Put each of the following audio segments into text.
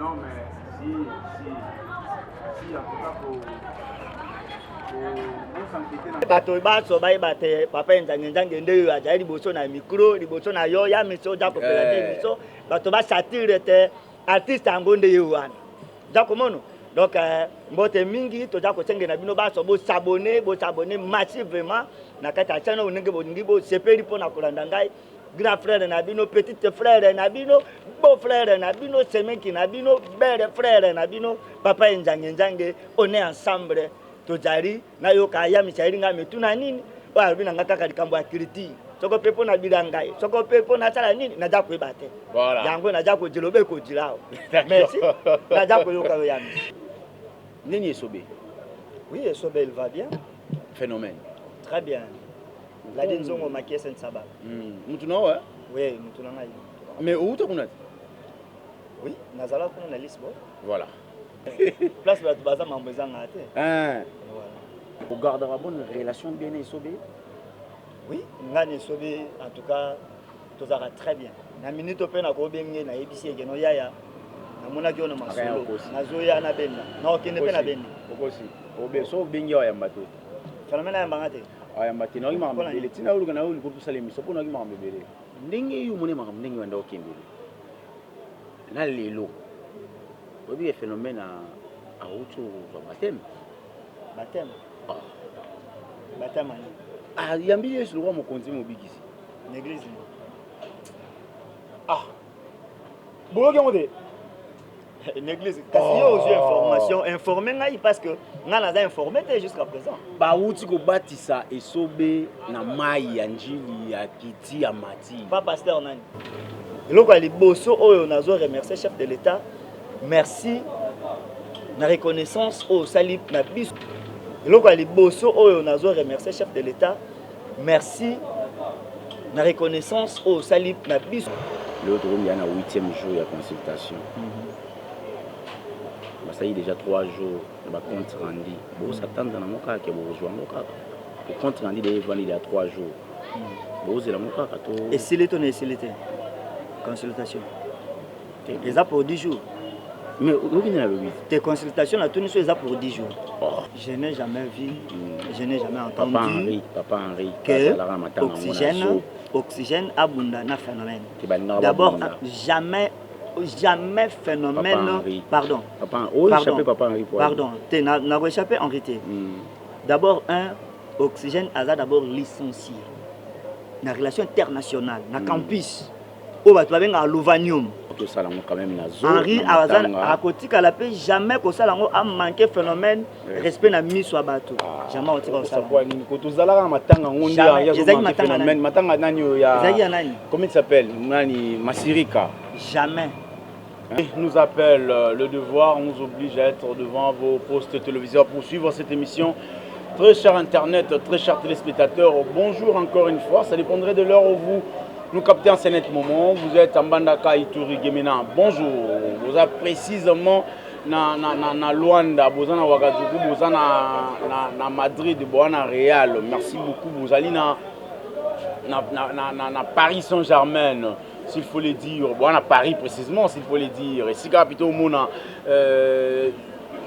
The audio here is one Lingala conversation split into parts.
Non, mais si, en tout cas, pour bato baso bayebate papa nzange nde aja liboso na micro liboso na yo ya miso ja kopela te miso bato ba satire te artiste yango nde yo wana ja komono donc mbote mingi to ja kosenge na bino baso bo s'abonner massivement na kati ya channel onenge boningi bo sepeli pona kolanda ngai grand frère na bino petite frère na bino beau frère na bino semenki na bino belle frère na bino papa nzange on est ensemble tozali na yo kaya misairi nga metuna nini ba bina nga kaka likambo ya kriti soko pepo na bilanga soko pepo na sala nini na ja koyeba te voilà yango na ja ko jilobe ko jilao merci na ja ko yoka yo yami nini esobe oui esobe il va bien phénomène très bien la dinzongo makiese nsaba mutuna wa oui mutuna ngai mais où tu connais oui nazala kuna na Lisbonne voilà place ba baza mambo ezanga te voilà on gardera bonne relation bien esobe oui ngani esobe en tout cas tozara très bien na minute pe na ko benge na ebisi ekeno yaya na mona ki ona masolo nazoya na benda na okende pe na benda okosi obe so bengi ya mbato phénomène ya mbangate aya mbati na ngima mbele tina uluka na ulu ko tusale miso pona ngima mbele ndenge yu mone makam ndenge wanda okende na lelo obi e phénomène a auto baptême baptême ah yambi yesu lo mo konzi mo bigisi l'église boyo ngote l'église kasi yo aux information informer ngai parce que nga naza informé te jusqu'à présent ba uti ko batisa esobe na mai ya njili ya kiti ya mati pas pasteur nani eloko ya liboso oyo nazo remercier chef de l'état merci na reconnaissance au sali na biso eloko ya liboso oyo nazo remercier chef de l'état merci na reconnaissance au sali na biso l'autre il y a na 8e jour ya consultation ça y est déjà 3 jours de compte rendu bon s'attendre na moka ke bo joa moka le compte rendu de vendre il y a 3 jours bon c'est la moka to et c'est l'éton et c'est l'été consultation les a pour 10 jours mais où vient la 8 tes consultations la tourne sur les a pour 10 jours je n'ai jamais vu je n'ai jamais entendu papa Henri que oxygène abunda na phénomène d'abord jamais phénomène pardon t'es n'a échappé en réalité d'abord oxygène a d'abord licencié na relation internationale na campus au bato babenga Louvanium to sala quand même na zo Henri Azan a kotika la paix jamais ko sala ngo a manqué phénomène respect na miso bato jamais otika ko sala kwa nini ko to zala matanga ngondi ya phénomène matanga nani ya comment il s'appelle nani Masirika jamais. Nous appelle le devoir, on nous oblige à être devant vos postes téléviseurs pour suivre cette émission. Très cher Internet, très chers téléspectateurs, bonjour encore une fois. Ça dépendrait de l'heure où vous nous captez en ce net moment. Vous êtes en Bandaka, Ituri, Gemena. Bonjour. Vous êtes précisément na Luanda, vous êtes na Ouagadougou, vous êtes na Madrid, vous êtes na Real. Merci beaucoup. Vous allez na Paris Saint-Germain. S'il faut le dire, bon, à Paris précisément, s'il faut le dire. Et si plutôt Mona,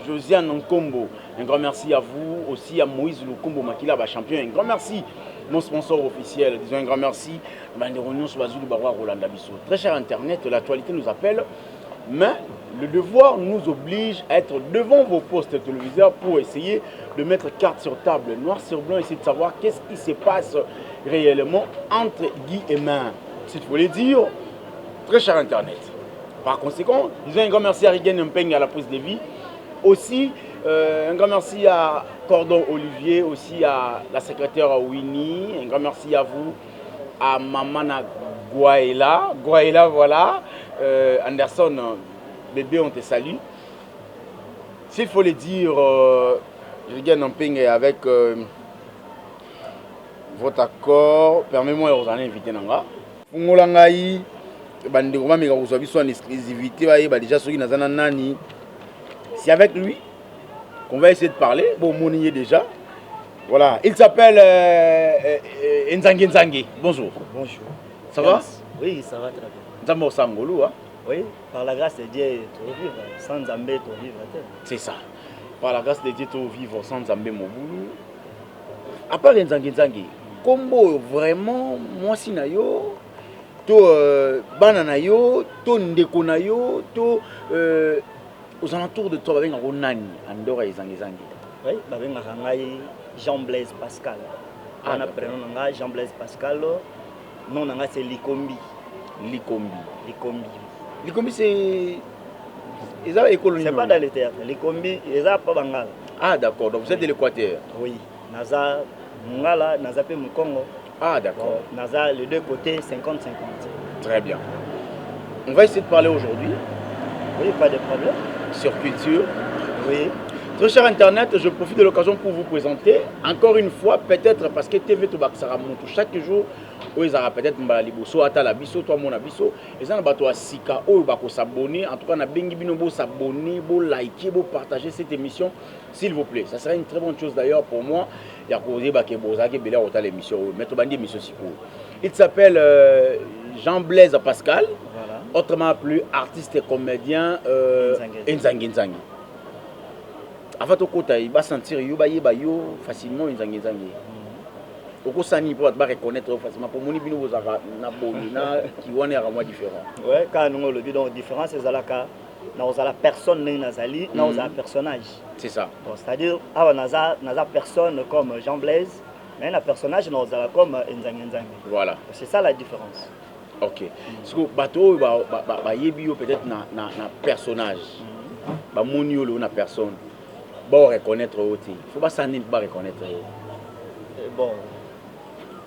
Josiane Nkombo, un grand merci à vous, aussi à Moïse Lukombo Makila, champion, un grand merci, mon sponsor officiel, disons un grand merci, très cher Internet, l'actualité nous appelle, mais le devoir nous oblige à être devant vos postes téléviseurs pour essayer de mettre carte sur table, noir sur blanc, essayer de savoir qu'est-ce qui se passe réellement entre Guy et Main. S'il faut le dire, très cher Internet. Par conséquent, disons un grand merci à Rigen Mpeng à la prise de vie. Aussi, un grand merci à Cordon Olivier, aussi à la secrétaire Winnie. Un grand merci à vous, à Mamana Gwaela, voilà. Anderson, bébé, on te salue. S'il faut le dire, Rigen Mpeng avec votre accord, permettez-moi de vous en inviter. Ngolangai bandeko mameka kozwa biso en exclusivité ba déjà soki nazana nani c'est avec lui qu'on va essayer de parler bon monier déjà voilà il s'appelle Nzange bonjour bonjour ça va oui ça va très bien Nzambo Sangolo hein Oui, par la grâce de Dieu, tu vivre. Sans Zambé, tu vivre. C'est ça. Par la grâce de Dieu, tu vivre sans Zambé Moboulou. À part Nzangi, combo vraiment, moi si na yo, to banana yo, to ndeko na yo, to aux alentours de toi, avec un Ronani, Andorra et Zangi. Oui, avec Jean-Blaise Pascal. On a pris Jean-Blaise Pascal, non, c'est Likombi. Likombi, c'est. C'est pas dans le théâtre. Likombi, c'est pas Bangal. Ah, d'accord. Donc vous êtes de l'Équateur. Oui. Naza Mungala, Naza Pe Mukongo. Ah, d'accord. Naza, les deux côtés, 50-50. Très bien. On va essayer de parler aujourd'hui. Oui, pas de problème. Sur culture. Oui. Très cher Internet, je profite de l'occasion pour vous présenter. Encore une fois, peut-être parce que TV Tobak Sara monte chaque jour. Où ils ont peut-être Mbaliboso, Atalabiso, toi mon abiso. Ils ont bateau à Sika, où ils vont s'abonner. En tout cas, on a Bengi Binobo s'abonner, beau liker, beau partager cette émission, s'il vous plaît. Ça serait une très bonne chose d'ailleurs pour moi. Il y a causé Bakeboza qui est bel à l'émission. Mettre bandi émission si cool. Il s'appelle Jean-Blaise Pascal, voilà. Autrement appelé artiste et comédien Nzangi. Avant tout côté, il va sentir yo facilement Nzangi. Oko sani pour reconnaître facilement pour moni bino bozaka na bolina qui wana vraiment différent. Ouais, quand nous le dit donc différence c'est zalaka na ozala personne na nazali na ozala personnage. C'est ça. Donc c'est-à-dire awa naza personne comme Jean Blaise mais na personnage na ozala comme Nzangi. Voilà. C'est ça la différence. OK. Parce que bateau ba yebi yo peut-être na personnage. Ba moni yo na personne. Ba reconnaître aussi. Faut pas sani pas reconnaître. Bon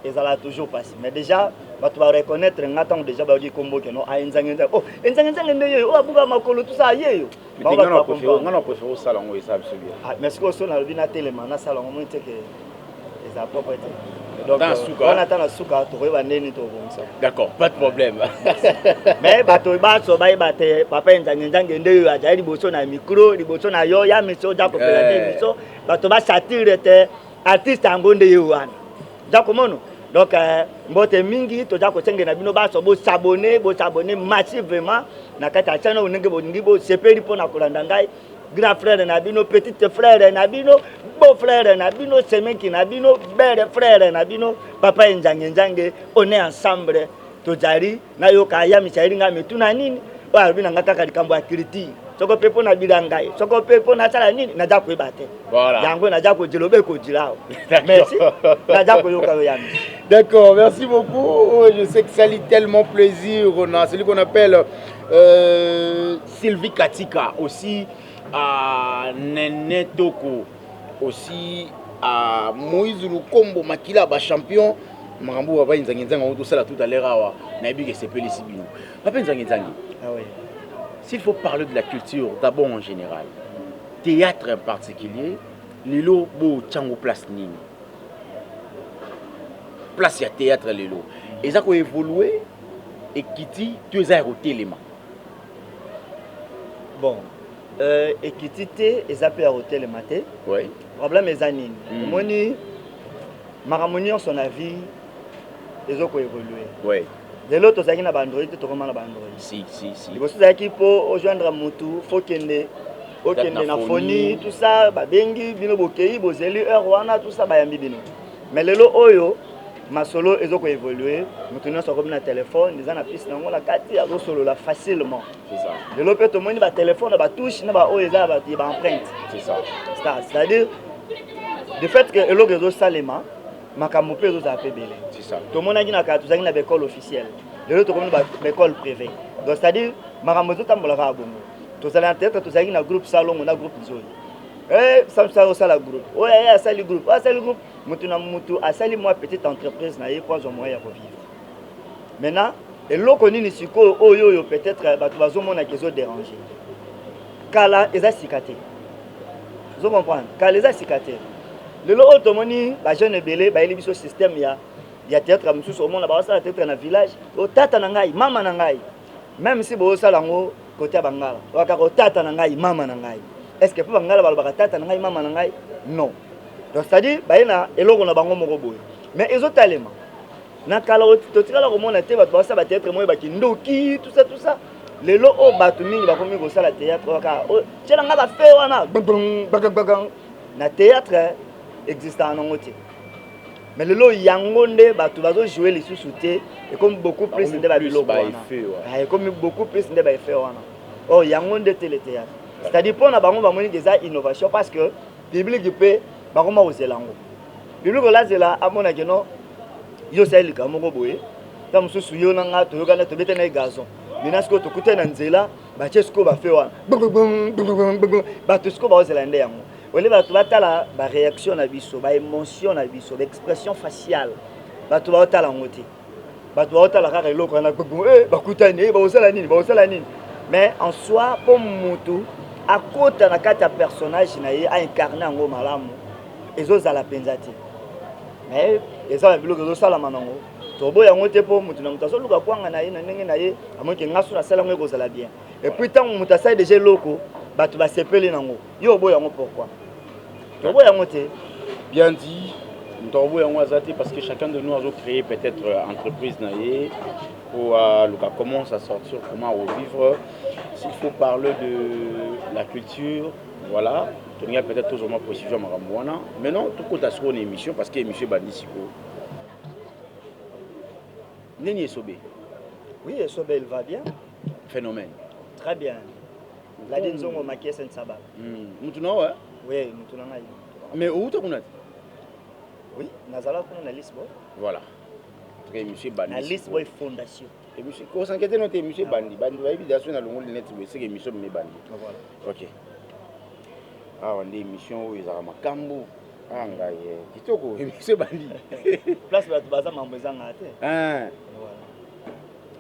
et ça l'a toujours passé. Mais déjà, tu vas reconnaître un attend déjà dire combo que non à Nzangi. Oh, Nzangi ndeyo, oh abuga makolo tout ça yeyo. Mais on a préféré au salon où ça absolument. Ah, mais ce que son a na télé na salon moi c'est que les a propreté. Donc on attend la souka to reba neni to bonsa. D'accord, pas de problème. Mais bato baso baibate papa Nzangi ndeyo aja liboso na micro, liboso na yo ya miso ja popela de miso, bato ba satire te artiste angonde yo wana. Jacomono. Donc, mbote mingi, to jako senge na bino baso bo s'abonner massivement. Na kata channel unenge bo ngibo sepeli po na kolanda ngai. Grand frère na bino, petit frère na bino, beau frère na bino, semenki na bino, belle frère na bino, papa Nzangi, on est ensemble. To jari na yo kaya mishairi nga metuna nini? Wa bina ngaka likambo ya kriti. Soko pepo na bilangai, soko pepo na sala nini na jako ibate. Voilà. Yango na jako jilobe ko jilao. Merci. Na jako yo kayo yami. D'accord, merci beaucoup. Je sais que ça lit tellement plaisir. On a celui qu'on appelle Sylvie Katika, aussi à Nene Toko, aussi à Moïse Lukombo Makila, champion. Marambo Papa Nzangi, on tout ça tout à l'heure. Naïbi que c'est Pelé Sibino. Papa Nzangi. Ah oui. S'il faut parler de la culture, d'abord en général, théâtre en particulier, Lilo Bo Tchango Place Nini. Place ya théâtre Lilo. Et ça a évolué et Kiti, tu es au téléma. Bon, et Kiti, ils appellent au téléma. Oui. Le problème est Zanine. Moni, Maramonion, son avis, ils ont évolué. Oui. De l'autre, ils ont Android, tu as Android. Si. Il faut que rejoindre Moutou, il faut qu'il y ait na phonie, tout ça, Bengi, Bino Bokei, Bozeli, Rwanda, tout ça, Bayambi Bino. Mais le lot Oyo, ma solo, ils ont évolué. Nous tenons sur le téléphone, ils ont la piste, ils ont la carte, ils ont solo là facilement. C'est ça. Le lot peut tout le monde, le téléphone, il touche, il va empreinte. C'est ça. C'est-à-dire, le fait que le réseau Salema, ma camoupe, ils ont appelé Belé. C'est ça. Tout le monde a dit que tu as une école officielle. Le lot, tout le monde a une école privée. Donc, c'est-à-dire, ma camoupe, tu as un tu as un groupe salon, on a un groupe zone. Ça la groupe. Oui, ça le groupe. Ça le groupe. Moutou, ça moi petite entreprise, na pas au moyen de vivre. Maintenant, et l'eau qu'on dit siko, yo peut-être, tu vas au monde qui sont dérangés. Kala, ils ont cicaté. Vous comprenez? Kala, ils ont cicaté. Le lot automoni, la jeune belé, il y a un système, il y a théâtre, il y a théâtre dans le village, au tata nangai, maman nangai. Même si vous avez côté Bangala, vous avez tata nangai, maman nangai. Est-ce que vous avez tata nangai, maman nangai? Non. Donc c'est-à-dire, il y a un bango morobo. Mais ils ont tellement. Na kala tu tira la romona te ba ça va être moi ba kindoki tout ça. lelo o bato mingi bakomi kosala théâtre kaka tiela nga bafe wana na théâtre existant nango te mais lelo yango nde bato bazojouer lisusu te ekomi beaucoup plus nde babiloko wana ekomi beaucoup plus nde baefe wana o yango nde te le théâtre c'est-à-dire mpona bango bamoni eza innovation parce que public mpe bakoma kozela yango public olazela amonake no yo osali likambo moko boye ta mosusu yo na nga toyokana tobete na ye gazon mina sikoyo tokuta na nzela batie sikoyo bafe wana bato sikoyo baozela nde yango ole bato batala baréaction na biso baémotion na biso baexpression faciale bato baotala yango te bato baotala kaka eloko wana bakutani baosala nini mais en soi mpo motu akota na kati ya personnage na ye aincarne yango malamu ezozala mpenza te mais eza na biloko ezosalama nango toboya yango te mpo motu na moto azoluka kwanga na ye na ndenge na ye amonike ngaso nasala yango ekozala bien et puis ntango moto asali deja eloko bato basepeli nango yo oboya yango pourquoi toboya yango te bien dit toboya yango aza te parce que chacun de nous a créé peut-être entreprise na ye pour Luka commence à sortir comment revivre s'il faut parler de la culture voilà il y a peut-être toujours ma précision maramouana mais non tout côté sur une émission parce que émission bandisiko Neni Esobé. Oui, Esobé, il va bien. Phénomène. Très bien. La dinzongo makie sen saba. Mutuna ouais. Oui, mutuna ngai. Mais où tu connais? Oui, nazala kuna na Lisboa. Voilà. Très monsieur Bandi. Na Lisboa Fondation. Et monsieur ko s'inquiéter noter monsieur Bandi. Bandi va évidemment na longo net c'est que monsieur me Bandi. Voilà. OK. Ah, on dit émission où ils ont makambo. Ah ngai kitoko monsieur Bandi. Place bato baza mamboza ngate. Ah.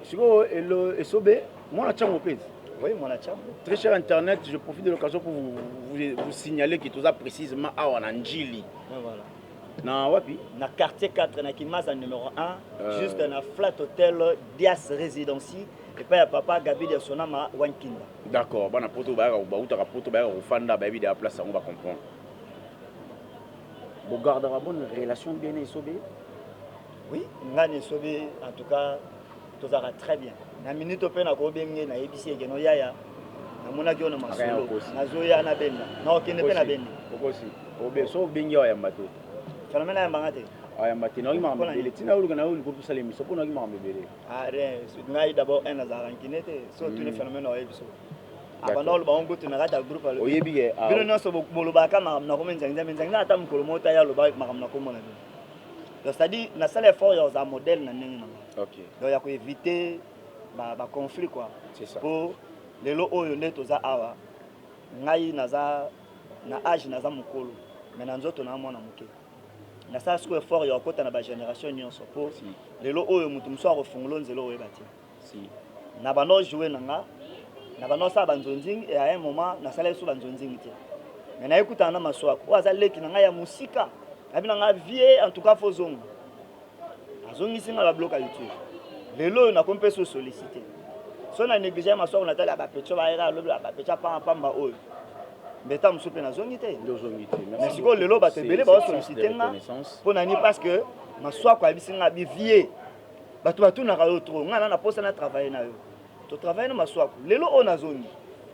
Siko Esobé, moi la chambre pèse. Oui, mon chambre. Très cher internet, je profite de l'occasion pour vous signaler que tout ça précisément à Wananjili. Voilà. Na wapi? Na quartier 4 na Kimasa numéro 1, juste na flat hotel Dias Residency et pas ya papa Gabi de Sonama Wankinda. D'accord, bana poto ba uta poto ba ofanda ba bi de place on va comprendre. Vous gardez une bonne relation bien Esobé? Oui, ngani Esobé en tout cas tout ça va très bien. Na minute pe na ko benge na ebisi eke no yaya. Na mona ki ona masolo. Na zoya na benda. Na okende pe na benda. Kokosi. Obe so bengi wa yamba to. Phénomène ya mbangate. Ayamba te na ngi mama bele. Tina ulu kana ulu ko pusale miso po na ngi mama bele. Ah rien, ngai d'abord un azara kinete, so tout le phénomène wa ebiso. Abana lo ba ngo tu na kata groupe alo. Oyebi ke. Bino no so bolo ba kama na ko menza nza ata mkolo mota ya lo ba makam na ko mona. C'est-à-dire na sala effort ya za modèle na ndenge na. OK. Donc il y a éviter ba conflit quoi. C'est ça. Pour les lots oyo nde toza awa. Ngai naza na âge naza mukolo. Mais na nzoto na mwana muke. Na sala siko effort ya kota na ba génération nyonso pour les lots oyo mutu mso akofungulo nzelo oyo bati. Si. Na bano jouer nanga. Na bano sa banzonzing et à un moment na sala sou banzonzing te. Mais na écoute na maswako. Oza leki nanga ya musika. Abi nanga vie en tout cas faut zongo. Azongisi nga ba bloka YouTube. Lelo na kompe so solliciter. So na négliger ma soeur na tala ba petcho ba era lobi ba petcha pamba oyo. Mbeta musupe na zongite. Zongite. Merci ko lelo ba te belé ba solliciter nga. Pona ni parce que ma soeur ko abisi nga bi vie. Bato batu na ka yo trop. Nga na posa na travailler na yo. To travailler na ma soeur. Lelo on a zongi.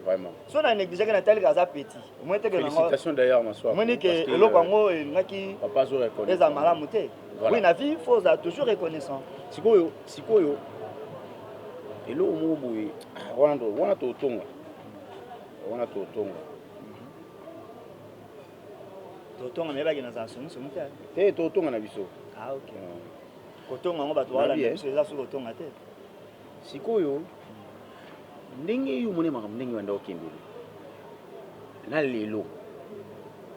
Vraiment. So na négliger que na tali kaza petit. Moi te que na. Félicitations d'ailleurs ma soeur. Moi ni que eloko ngo ngaki. Papa zo reconnaît. Eza malamu te. Oui, la vie, il faut toujours reconnaissant. Sikoyo. Et là, on a tout tonga. Totonga mais bagi na za somu te. Te totonga na biso. Ah OK. Kotonga ngo bato wala biso eza so kotonga te. Sikoyo. Ndenge yu mone makam ndenge wanda okembele. Na lelo.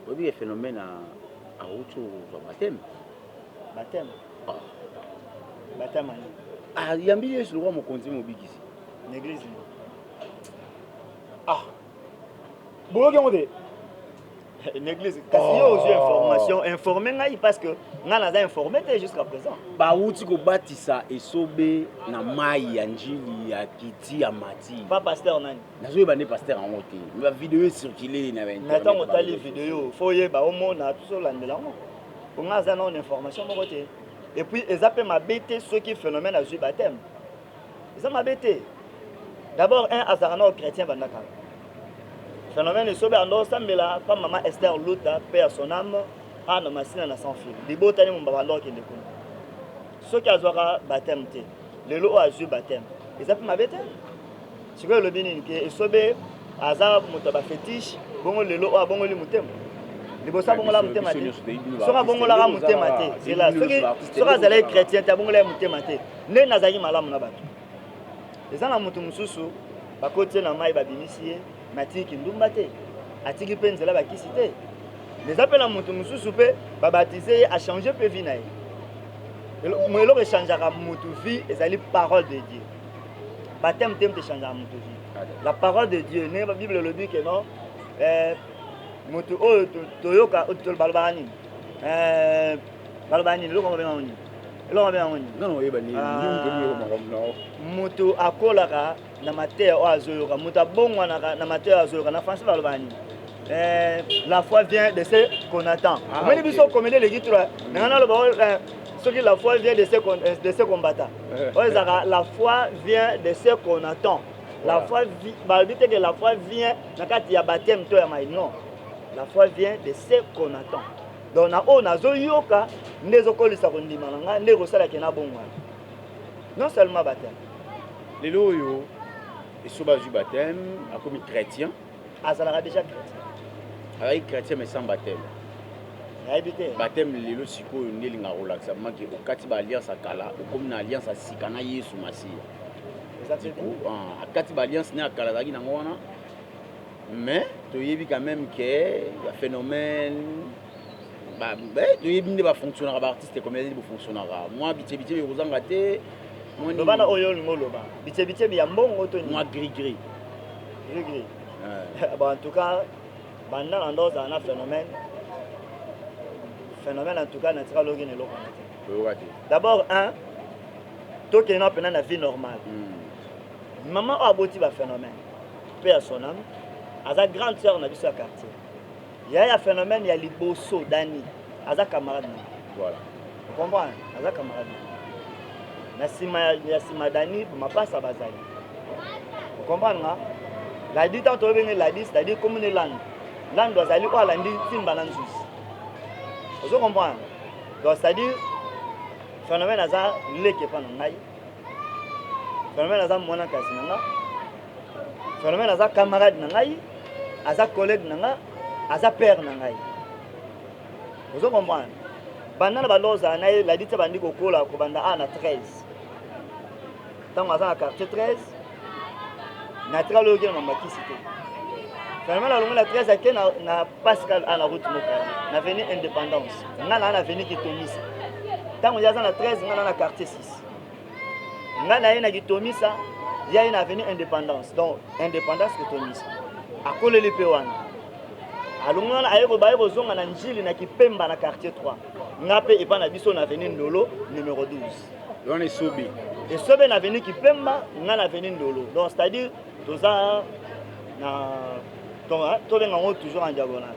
Obi phénomène a auto baptême. Baptême. Baptême. Ah, yambi Yesu roi mokonzi mobikisi. L'église. Ah. Boloke ngode. Une église. Kasi yo aux information, informer ngai parce que nga naza informé jusqu'à présent. Ba uti ko batisa Esobé na mai ya njili ya kiti ya mati. Pas pasteur nani. Nazo yeba ne pasteur en moté. Ma vidéo circulé na internet. Mais tant on tali vidéo, faut yeba au monde na tout so landela ngo. On a ça non information mon côté. Et puis ils appellent ma bête ceux qui phénomène à jouer baptême. Ils ont ma bête. D'abord, un azarano chrétien bandaka. Phénomène esobe ando sambela pa maman Esther Luta père son âme a na masina na sans fil. Libotani mon babalo ki ndeko. Ceux qui azwaka baptême te. Lelo azu baptême. Ezapi mabete. Siko le bini ke esobe aza moto ba fétiche bongo lelo o bongo li mutema. Libosa bongo la mutema te. Soka bongo la mutema te. C'est là. Soka zala chrétien ta bongo la mutema te. Ne nazaki malamu na bato. Ezana mutu mususu bakotie na mai babimisiye matiki ndumba te atiki pe nzela bakisi te les appela mutu mususu pe babatiser a changer pe vie na ye mo lo échangeaka mutu vie ezali parole de Dieu baptême te changer mutu vie la parole de Dieu ne Bible le dit que non mutu o toyoka to balbani balbani lo ko benga oni lo benga oni non yebani mutu akolaka na matière oazoyoka mutu abongwanaka na matière oazoyoka na français balobani la foi vient de ce qu'on attend omeni biso comédie le gitura ngana lo ce qui la foi vient de ce qu'on combattant la foi vient de ce qu'on attend la foi balbite que la foi vient na kati ya baptême to ya mai non la foi vient de ce qu'on attend donc na o nazoyoka ndezo kolisa kondima nga ndeko sala ke na bongwana non seulement baptême les loyo et sur base du baptême a comme chrétien azalaka déjà chrétien avec chrétien mais sans baptême habité baptême les lo siko ndelinga relaxa manki okati ba alliance akala comme na alliance asikana Yesu Masiya exactement akati ba alliance ne akala zaki na ngona mais tu yebi quand même que le phénomène tu yebi ne va fonctionner ba artiste comme il fonctionnera moi bitché kozanga te le bana oyo ngoloba bitché ya mbongo to moi gris bon en tout cas banda na ndoza na phénomène en tout cas natural logi ne loko d'abord un to ke na pena na vie normale maman a aboti ba phénomène pe à son âme aza grande sœur na biso ya quartier ya phénomène ya liboso dani aza camarade voilà vous comprenez aza camarade na sima dani mapasa bazali vous comprenez la dit tant to la dit c'est-à-dire comme une land doit aller ou la dit timba na nzuzi vous comprenez donc c'est-à-dire phénomène aza leke pa na ngai phénomène aza mwana kasi na nga phénomène aza camarade na ngai aza collègue na nga aza père na ngai vous comprenez banda na baloza na la dit bandi kokola ko banda a na 13 tant aza na quartier 13 natural logi na makisi te phénomène la longue la 13 ake na Pascal à la route locale na venu indépendance nga na venu kitomisa tant ya za na 13 nga na quartier 6 nga na ina kitomisa ya ina venu indépendance donc indépendance kitomisa akoleli pe wana alungana ayeko bayeko zonga na njili na kipemba na quartier 3 nga pe epa na biso na venu ndolo numéro 12 on est sobi et sobe na venu kipemba nga na venu ndolo donc c'est à dire toza na donc to benga ngo toujours en diagonale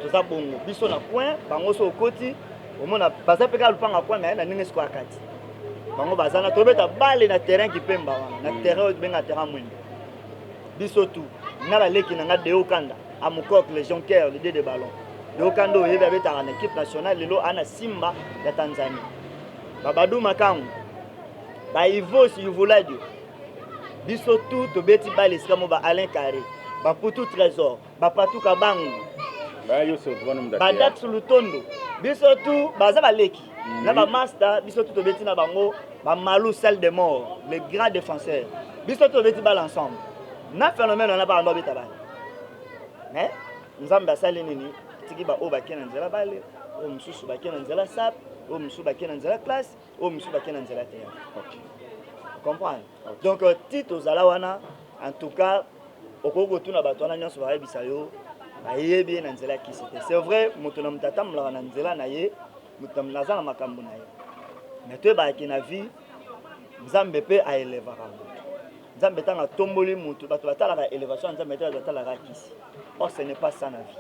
toza bongo biso na point bango so koti omona baza peka lupanga point mais na ningi square kati bango bazana to beta balle na terrain kipemba wana na terrain benga terrain mwendo biso tout na la leki na nga de okanda amukok les jonqueurs le de ballon de okanda oyeba beta na équipe nationale lelo ana Simba ya Tanzanie babadu makangu ba Ivos Yuvuladio biso tout to beti balle skamo ba Alain Carré ba Poutou Trésor ba Patou Kabangu ba yo so twana mdate ba Dax Lutondo biso tout baza ba leki na ba master biso tout to beti na bango ba Malou Salle de Mort les grands défenseurs biso tout beti balle ensemble na phénomène on a pas ndo beta balle mais nzambe asali nini tiki ba o ba kena nzela balle o msusu ba kena nzela sap o msusu ba kena nzela classe o msusu ba kena nzela terrain OK comprendre donc Tito Zalawana en tout cas okoko tuna batona nyonso ba yebisa yo ayebi na nzela kisite c'est vrai moto na mtata mla na nzela na ye moto na za na makambo na ye mais to ba ki na vie nzambe pe a élevera nzambe tanga tomboli moto bato batala ka élévation nzambe te batala ka kisi or ce n'est pas ça na vie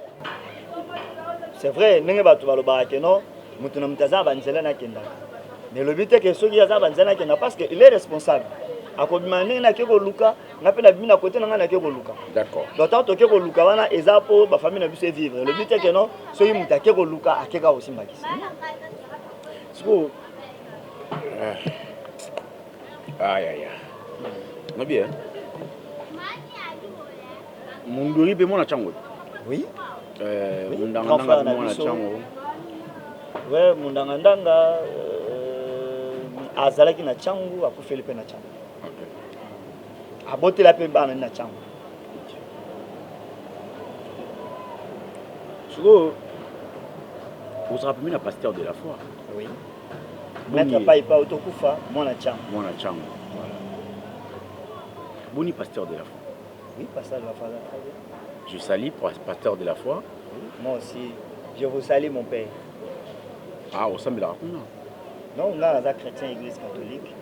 c'est vrai ndenge bato baloba ke non moto na mtaza ba nzela na kenda mais le but est que ceux qui za ba nzela kenda parce que il est responsable akobima ndenge nake koluka nga mpe na bimi na kote na nga nake koluka. D'accord. Donc tant toke koluka wana eza po ba famille na biso vivre. Le but est que non soki mutu ake koluka akeka aussi mbakisi. Siko aïe aïe. Non bien. Munduri pe mona chango. Oui. Mundanga mona chango. Ouais, mundanga azalaki na changu akufeli pe na changu. OK. Abotela pe bana na changu. Siko vous vous rappelez le pasteur de la foi? Oui. Maître pas autokufa mona changu. Mona changu. Voilà. Boni pasteur de la foi. Oui, pasteur de la foi. Je salue pasteur de la foi. Oui, moi aussi. Je vous salue mon père. Ah, au sein de la raconte. Non, on a la chrétien église catholique.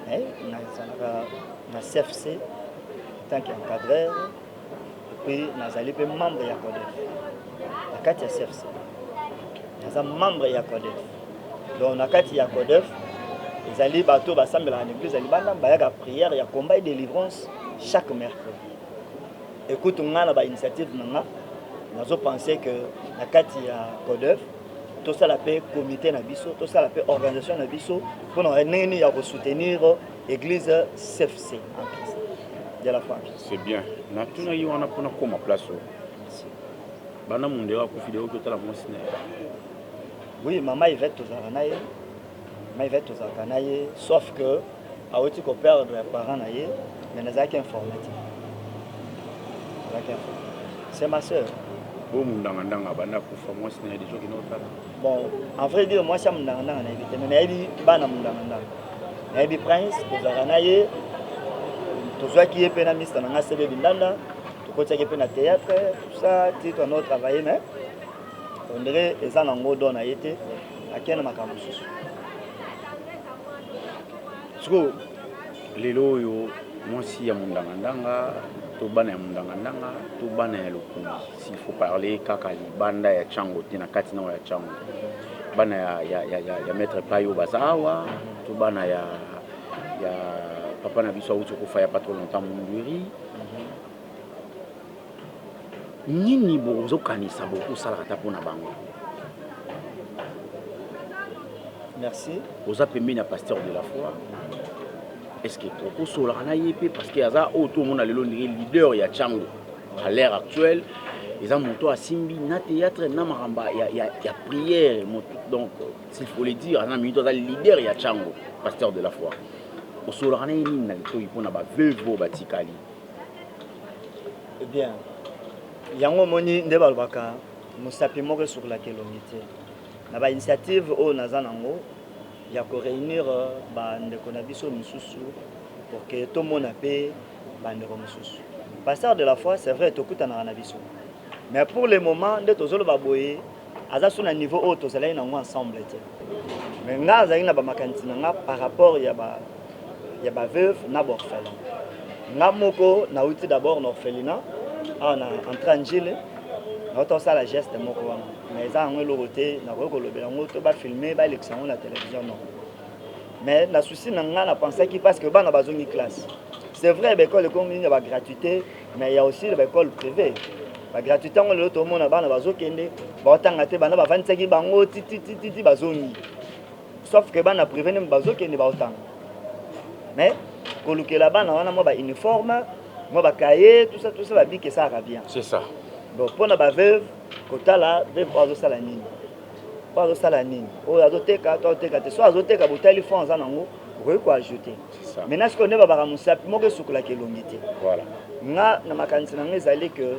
On a CFC, tant qu'encadreur. Et puis, on a les membres de Yakodef. La carte CFC. On a membre de Yakodef. Donc, on a carte Yakodef. Les alliés bateaux, bassemblent à l'église, ils ont la prière, il y a combat et délivrance chaque mercredi. Écoute, on a une initiative, on a pensé que la carte Yakodef, tout ça l'appelle comité nabiso, tout ça l'appelle organisation nabiso pour nous soutenir l'église CFC en Christ de la foi. C'est bien. Na tuna yi wana pona koma place. Bana mundera ku fidéo que tala mo sine. Oui, maman Yvette Tozaranaye. Maman Yvette Tozaranaye sauf que a aussi qu'on perdre les parents naye, mais n'a pas informatique. C'est ma sœur. Bon, mundanga bana kufa mo sine des gens qui n'ont pas. Bon, en vrai dire moi ça mundanga na évité mais nayebi bana mundanga. Nayebi prince Tozaranaye. Tout qui est pénal mista na sebe bindanda, tout côté qui est pénal théâtre, tout ça, tout on a travaillé mais on dirait les gens en mode on a été à quel makambo susu. Siko lelo yo moi si ya mundanga to bana ya mundanga to bana ya lokumu s'il faut parler kaka libanda ya chango tina kati na ya chango bana ya maître payo bazawa to bana ya papa na biso auti kofa ya pas trop longtemps munduri nini bozo kanisa beaucoup sala ta pona bango. Merci. Aux appelés na pasteur de la foi. Est-ce que trop sola na yépé parce que yaza auto mona lelo leader ya chango à l'ère actuelle ils ont monté à simbi na théâtre na maramba ya prière donc s'il faut le dire na minute le leader ya chango pasteur de la foi. Au sola na yini na to ipona ba veuve batikali. Eh bien yango moni nde balbaka musapi moko sur la kilomité na ba initiative o nazanango ya ko réunir ba ndeko na biso misusu pour que tout le monde pe ba ndeko misusu pasteur de la foi c'est vrai tokutana na biso mais pour le moment nde tozolo ba boye aza sur un niveau haut tozala na ensemble te mais nga za ina ba makanti nga par rapport ya ba veuve na orphelin nga moko na uti d'abord na orphelinat on a entré en Gilles on ça la geste moko wana mais ça on l'autre na ko lobela ngoto ba filmer ba élection na télévision non mais la souci na pensé qui parce que bana bazongi classe c'est vrai l'école comme il y a ba gratuité mais il y a aussi l'école privée ba gratuité on l'autre monde bana bazokende ba tanga te bana ba vantsaki bango titi bazongi sauf que bana privé ne bazokende ba otanga mais kolukela bana wana mo ba uniforme mo ba cahier tout ça ba bi que ça va bien C'est ça. donc pour na ba veuve kotala veuve ozo sala nini ozo sala nini o azoteka te so azoteka botali fond za nango ko ajouter C'est ça. maintenant ce qu'on est ba musapi moko sukula kelongité Voilà. nga na makanisi na ngezali que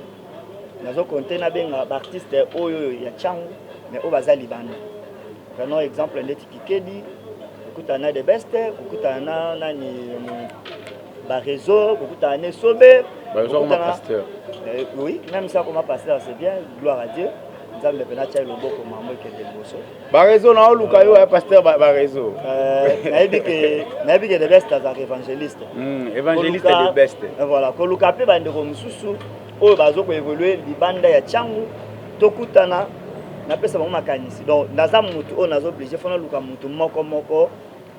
nazo compter na benga ba artiste oyo ya changu mais o bazali banda prenons exemple ndeti Kikedi kukutana de best kukutana nani ba réseau kukutana sobe Kukutana pasteur. Oui, même ça comme pasteur c'est bien, gloire à Dieu. Nous avons le pénatchal le beau comme maman qui est bosso. Ba réseau na olukayo ya pasteur ba réseau. Naïbi que de best as évangéliste. Évangéliste de best. Voilà, ko luka pe bande ko mususu o bazo ko évoluer libanda ya changu tokutana na pesa ba makanisi. Donc naza mutu o nazo obligé fona luka mutu moko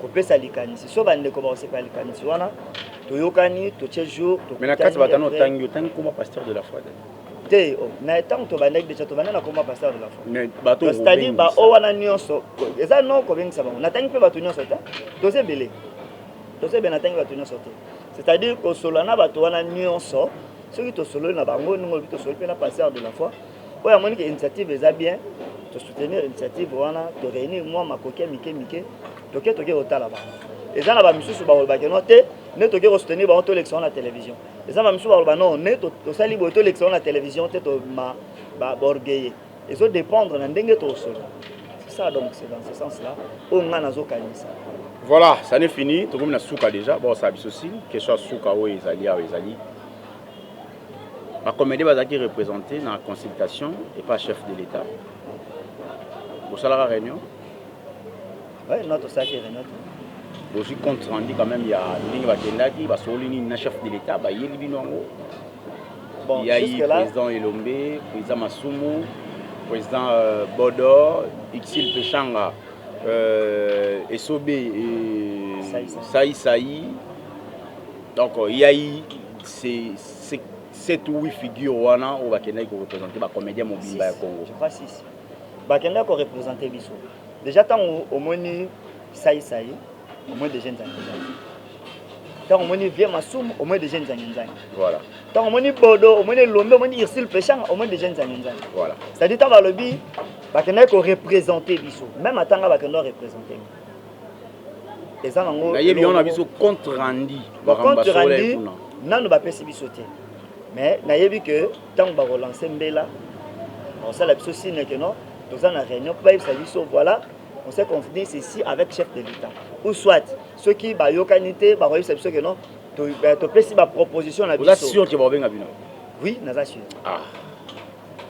kopesa likanisi so bande ko ba oseka likanisi wana toyokani toche jour mais na kati batano tangi comme pasteur de la foi te na tant to bande déjà to bande na comme pasteur de la foi mais bato c'est-à-dire ba o wana nyonso eza non ko bengisa bango na tangi pe bato nyonso ta to se belé to se ben na tangi bato nyonso te c'est-à-dire ko solo na bato wana nyonso soki to solo na bango ngol to solo pe na pasteur de la foi oya moni que initiative eza bien to soutenir initiative wana to réunir moi makoke mike toke otala ba eza na ba misusu ba olba keno te ne toke ko soutenir ba to élection na télévision eza ba misusu ba olba non ne to sali bo to élection na télévision te to ma ba orgueil ezo dépendre na ndenge to solo c'est ça donc c'est dans ce sens là on ngana zo kanisa. Voilà, ça n'est fini to comme na souka déjà bon ça biso aussi question souka o ezali la comédie bazaki représentée dans la consultation et pas chef de l'État. Vous savez la réunion? Oui, notre sac est réunion. Vous aussi compte rendu quand même il y a ligne bakendaki ba solini na chef de l'État ba yeli binongo. Bon, il y a eu le président Elombe, président Masumu, président Bodo, Ixil Pechanga, Esobe et Saï. Donc il y a eu ces 7 ou 8 figures wana au bakenda qui représenter ba comédien mobile ba Congo. Je crois 6. Bakenda qui représenter biso. Déjà tant au moni Saï, au moins des jeunes Zanzanzan. Tant au moni Vieux Massoum, au moins des jeunes Zanzanzan. Voilà. Tant au moni Bodo, au moni Lombe, au moni Irsil Péchang, au moins des jeunes Zanzanzan. Voilà. C'est-à-dire tant dans le bi, bakenda qui représenter biso. Même à tant bakenda représenter. Et ça nango. Na yebi on a biso compte rendu. Compte rendu, nan ba pesi biso te. Mais na yebi que tant ba relancer mbela. On sait la biso signe que non. Nous avons une réunion pour dire voilà, on s'est confié ceci avec le chef de l'État. Ou soit, ceux qui ont une qualité, ils ont que non, tu peux faire une proposition. Vous êtes sûr que vous avez un avis? Oui, nous sommes sûrs. Ah.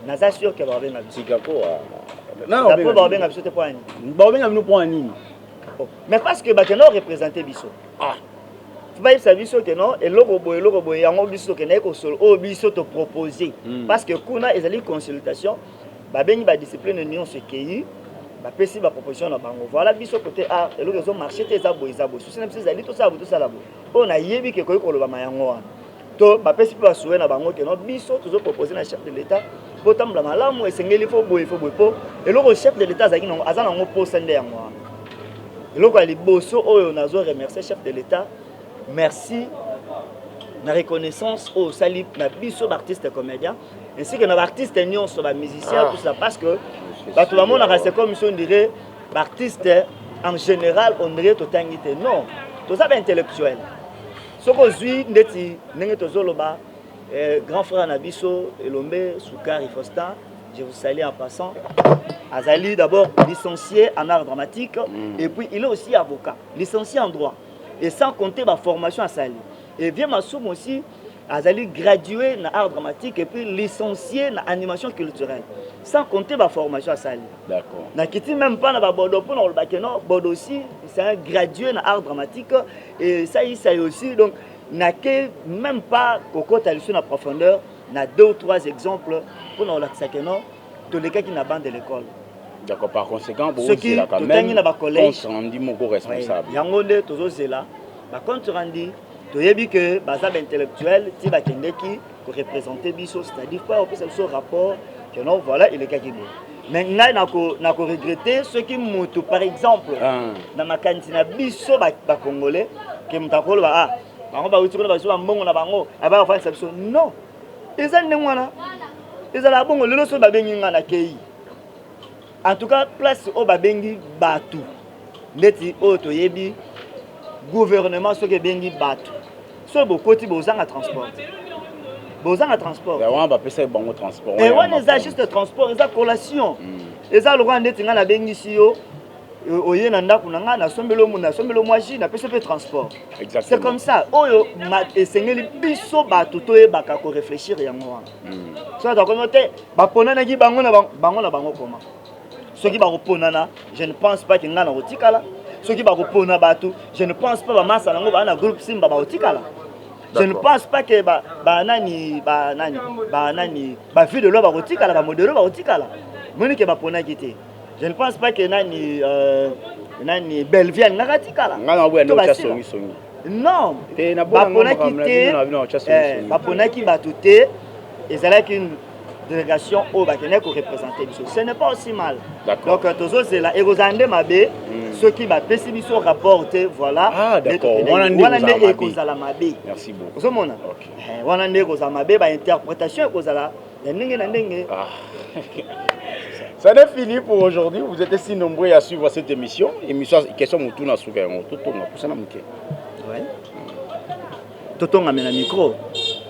Nous sommes sûrs que vous avez un avis. C'est quoi? Non, vous avez un avis. Vous avez un avis pour un nini. Mais parce que vous avez représenté Bisso. Ah. Vous avez dit que non, et l'Orobo, il y a un Bisso qui n'est pas proposé. Parce que quand on a une consultation, babengi ba discipline union ce qui ba pesi ba proposition na bango voilà biso côté art et l'autre marché te za boy souci na biso zali to ça la bo on a yebi ke koyi koloba mayango wana to ba pesi ba soué na bango ke no biso toujours proposer na chef de l'état pour tambla malamu esengeli fo boy po et l'autre chef de l'état zaki non azana ngo poste nde yango wana et l'autre ali boso oyo nazo remercier chef de l'état merci na reconnaissance au sali na biso d'artiste comédien ainsi que nos artistes nyons sont des musiciens tout ça parce que tout le monde c'est comme si on dirait artistes en général on dirait tout tangité non tout ça intellectuel ce que je ndeti ndenge tozoloba grand frère Nabiso Elombe Soukari Fostin je vous salue en passant Azali d'abord licencié en art dramatique et puis il est aussi avocat licencié en droit et sans compter ma formation à Sali et Vieux Massoum aussi Azali gradué en art dramatique et puis licencié en animation culturelle. Sans compter ma formation à Sali. D'accord. Na kiti même pas na Bodo pour le bakeno Bodo aussi c'est un gradué en art dramatique et ça aussi donc n'a que même pas Coco Talisson en profondeur n'a 2 ou 3 exemples pour nous l'accéder tous les cas qui n'a bande de l'école. D'accord par conséquent ceux qui quand même na ba collège on dit mon responsable. Yangonde tozo zela ba compte rendu tu as vu que bazab intellectuel ti bakendeki ko représenter biso c'est-à-dire quoi on peut ce rapport que non voilà il est qui bon mais na ko regretter ceux qui mutu par exemple na makanisi na biso ba congolais que mutakolo ba bango ba uti ko ba so mbongo na bango aba fa biso non eza ndengwana eza la bongo lelo so ba bengi ngana kei en tout cas place au ba bengi batu ndeti o to yebi gouvernement ce que bengi batu so bokoti bozanga transport bozanga transport et on va passer bon transport et on est juste transport eza collation eza le rwanda ndeti ngana bengi siyo oye na ndaku nanga na sombelo mwaji na pese pe transport c'est comme ça oyo esengeli biso batu to yebaka ko réfléchir yango wana so ta konote ba ponana ki bango na bango koma ceux qui ba reponana je ne pense pas que ngana rotikala ceux qui va répondre à Batou, je ne pense pas que le groupe Simba va otikala. Je ne pense pas que la vie de l'homme va otikala, la modèle va otikala. Je ne pense pas que nani Belvienne nakatikala ngana boya ndo cha songi songi non te na bona baponaki bato te ezalaki une délégation au bakene ko représenter biso ce n'est pas aussi mal donc tozo c'est la ekozande mabe ceux qui va pesi biso rapporter voilà ah d'accord wana ne ekozala mabe merci beaucoup ozomona wana ne ekozala mabe ba interprétation ekozala ya ndenge na ndenge Ça n'est fini pour aujourd'hui. Vous êtes si nombreux à suivre cette émission. Émission question Moutouna Souga. Totonga, pour ça na muke. Ouais. Totonga mena micro.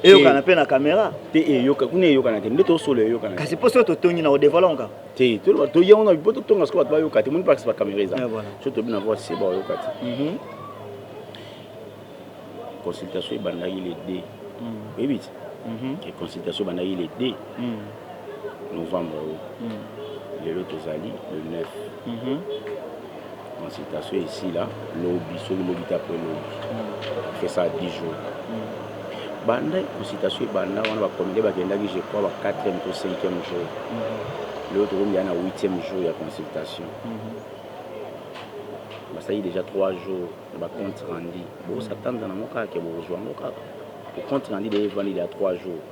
Et on a la caméra. Te e yoka, kune yoka na te. Ndeto solo yoka na. Kasi poso totongi na odevalonga. Te, to ya on a poto tonga sko ba yoka te. Mon pas pas caméra ça. Voilà. Je te bien voir c'est ba yoka te. Consultation banda il est D. Oui vite. Et consultation banda il est D. Novembre. Le Tozali, le 9. Consultation ici, là, lobby, sur le lobby après lobby. On fait ça à 10 jours. Banda, consultation, banda, on va commander, je crois, 4e ou 5e jour. L'autre, il y a un 8e jour, il y a consultation. Ça y est déjà 3 jours, on va compte rendu. Bon, ça tente dans mon cas, que vous rejoignez mon cas. Pour compte rendu, il y a 3 jours.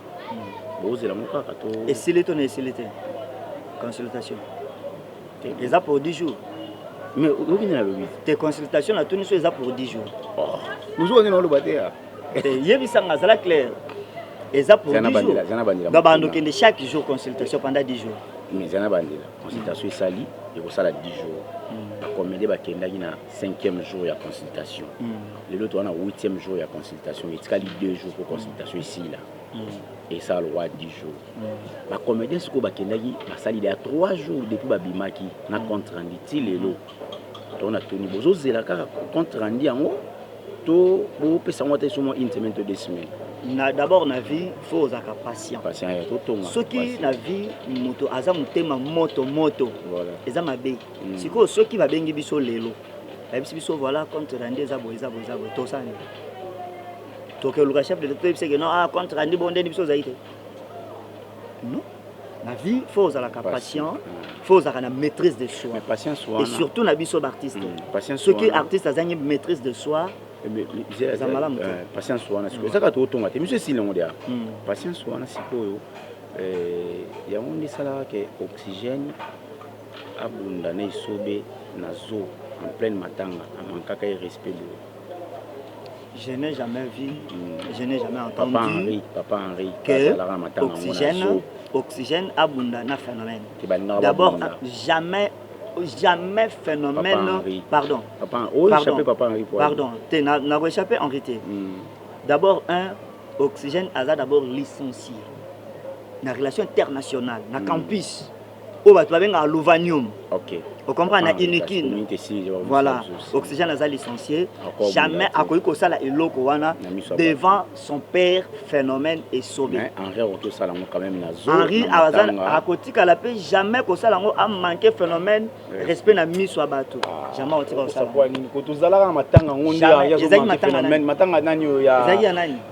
Bon, c'est mon cas. Et si l'été, consultation. Les a pour 10 jours. Mais où est le tes consultations, la tenue sur pour 10 jours. Nous avons le bâtiment. Il y a ça clair. Les a pour 10 jours. Donc, chaque jour, consultation pendant 10 jours. Mais il y a une consultation sali, et pour ça, 10 jours. Comme il y a 5e jour, il y a consultation. L'autre, on a 8e jour, il y a consultation. Il y a 2 jours pour consultation ici. Là. Et ça, le roi 10 jours. La comédie, ce que il y a 3 jours depuis que Bimaki n'a contre rendu les lots. On a tenu besoin de la contre rendu en haut. To bo pesa ngota sur une semaine ou 2 semaines. D'abord na vie faut avoir patient. Patient ya totonga. Ce qui na vie moto aza mutema moto. Voilà. Eza mabe. Siko ceux qui va bengi biso lelo. La biso voilà contre rendu eza bo to sani. Donc le chef de l'État c'est que non contre rendu bonde biso zaite. Non. La vie faut avoir patient. Faut avoir la maîtrise de soi. Mais patience et surtout na biso artiste. Ceux qui artistes azangi maîtrise de soi. Patience wana sikoyo ezaka totonga te monsieur silongo dia patience wana sikoyo yango nde esalaka ke oxygène abunda na esobe na zo en pleine matanga amankaka ye respect boye. Je n'ai jamais vu, je n'ai jamais entendu Papa Henri que oxygène abunda na phénomène. D'abord jamais phénomène. Pardon. Papa Henri. Pardon. Tu n'as échappé en réalité. D'abord, oxygène a d'abord licencié. La relation internationale, na campus. Au à l'Ovanium. Ok. Vous comprenez, Inikin. Voilà. Oxygène a licencié. Jamais à quoi que ça devant son père phénomène et sauvé. Henri a côté qu'à la paix jamais que ça a manqué phénomène respect na mis soit bateau. Jamais au tir ça.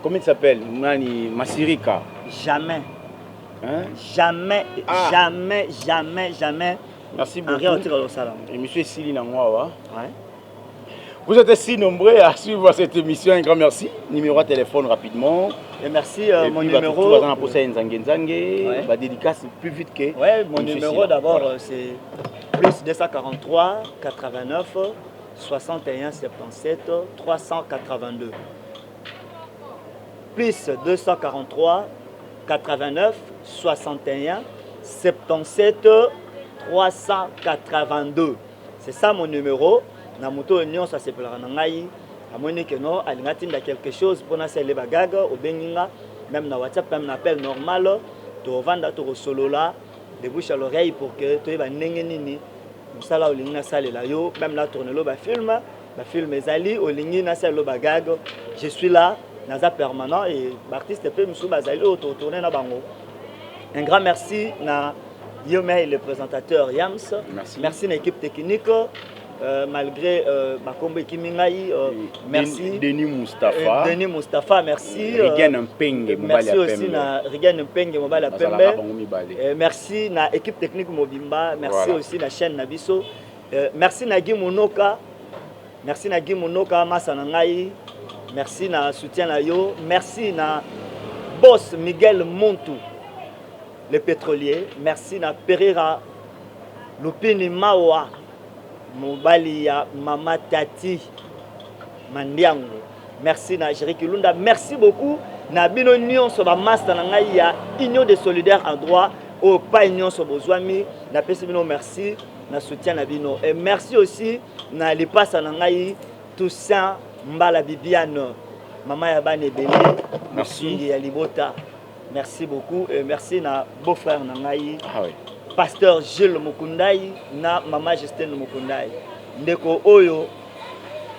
Comment il s'appelle? Nani Masirika. Jamais. Jamais. Merci beaucoup. Et monsieur Sili Nangwa. Vous êtes si nombreux à suivre cette émission. Un grand merci. Numéro de téléphone rapidement. Et merci et mon puis, numéro. Va dédicace plus vite que. Ouais, mon numéro d'abord c'est plus 243 89 61 77 382. Plus 243 89 61 77 382. C'est ça mon numéro. Na moto union ça s'appelle Ranangai. À mon que non, il y a quelque chose pour nous les bagages au Beninga, même na WhatsApp, même appel normal. Tu vends ton solo là, de bouche à l'oreille pour que tu aies un nini. Ça là au ligne na salle là yo, même là tourner le film ezali au ligne na salle le bagage. Je suis là. Naza permanent et l'artiste peut me soubazali tourner na bango. Un grand merci na Yomé le présentateur Yams. Merci à l'équipe technique malgré Makombe Kimingai. Merci Denis Mustafa, merci. Rigen Mpenge merci aussi na Rigen Mpenge Mobala Pembe. Merci na équipe technique Mobimba, merci aussi la chaîne Nabiso. Merci Nagui Monoka. Merci Nagui Monoka Masanangai. Merci na soutien na yo. Merci na boss Miguel Montou, le pétrolier. Merci na Pereira Lupini Mawa Mobali ya Mama Tati Mandiango. Merci na Jériki Lunda. Merci beaucoup na bino nyonso ba master na ngai ya union de solidaires en droit au pas union so bozwami na pesi bino merci na soutien na bino et merci aussi na lipasa na ngai Toussaint Mbala Bibiane maman ya bane belé merci ya libota merci beaucoup et merci na beau-frère na ngai pasteur Gilles Mukundai na maman Justine Mukundai ndeko oyo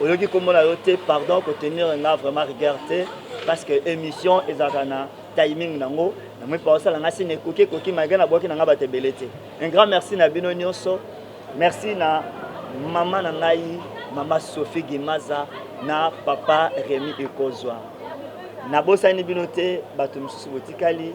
oyoki komona yote pardon ko tenir na vraiment regarder parce que émission ezakana timing nango na moi pas ça la ngasi ne koki magana boki nanga batebelete un grand merci na bino nyonso merci na maman na ngai mama Sophie Gimaza na papa Rémi Ekozwa na bosani bino te bato mususu botikali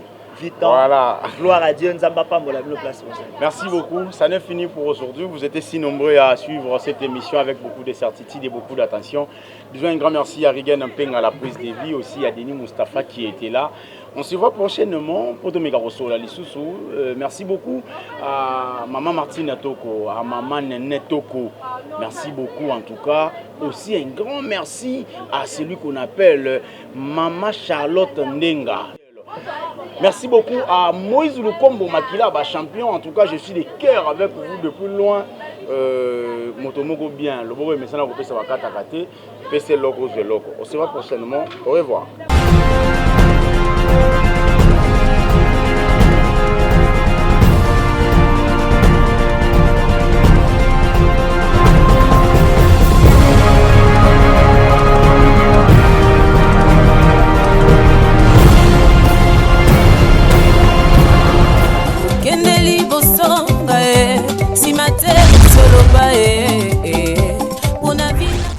Voilà. Gloire à Dieu, place. Merci beaucoup. Ça n'est fini pour aujourd'hui. Vous êtes si nombreux à suivre cette émission avec beaucoup de certitude et beaucoup d'attention. Disons un grand merci à Rigen Mpeng à la prise de vie, aussi à Denis Mustafa qui était là. On se voit prochainement pour Doméga Rosso, merci beaucoup à Maman Martine Toko, à Maman Nene Toko. Merci beaucoup en tout cas. Aussi un grand merci à celui qu'on appelle Maman Charlotte Ndenga. Merci beaucoup à Moïse Lukombo Makila, champion. En tout cas, je suis de cœur avec vous depuis loin. Motomogo bien. Le beau message, on peut savoir Katakate. PC Logo, on se voit prochainement. Au revoir.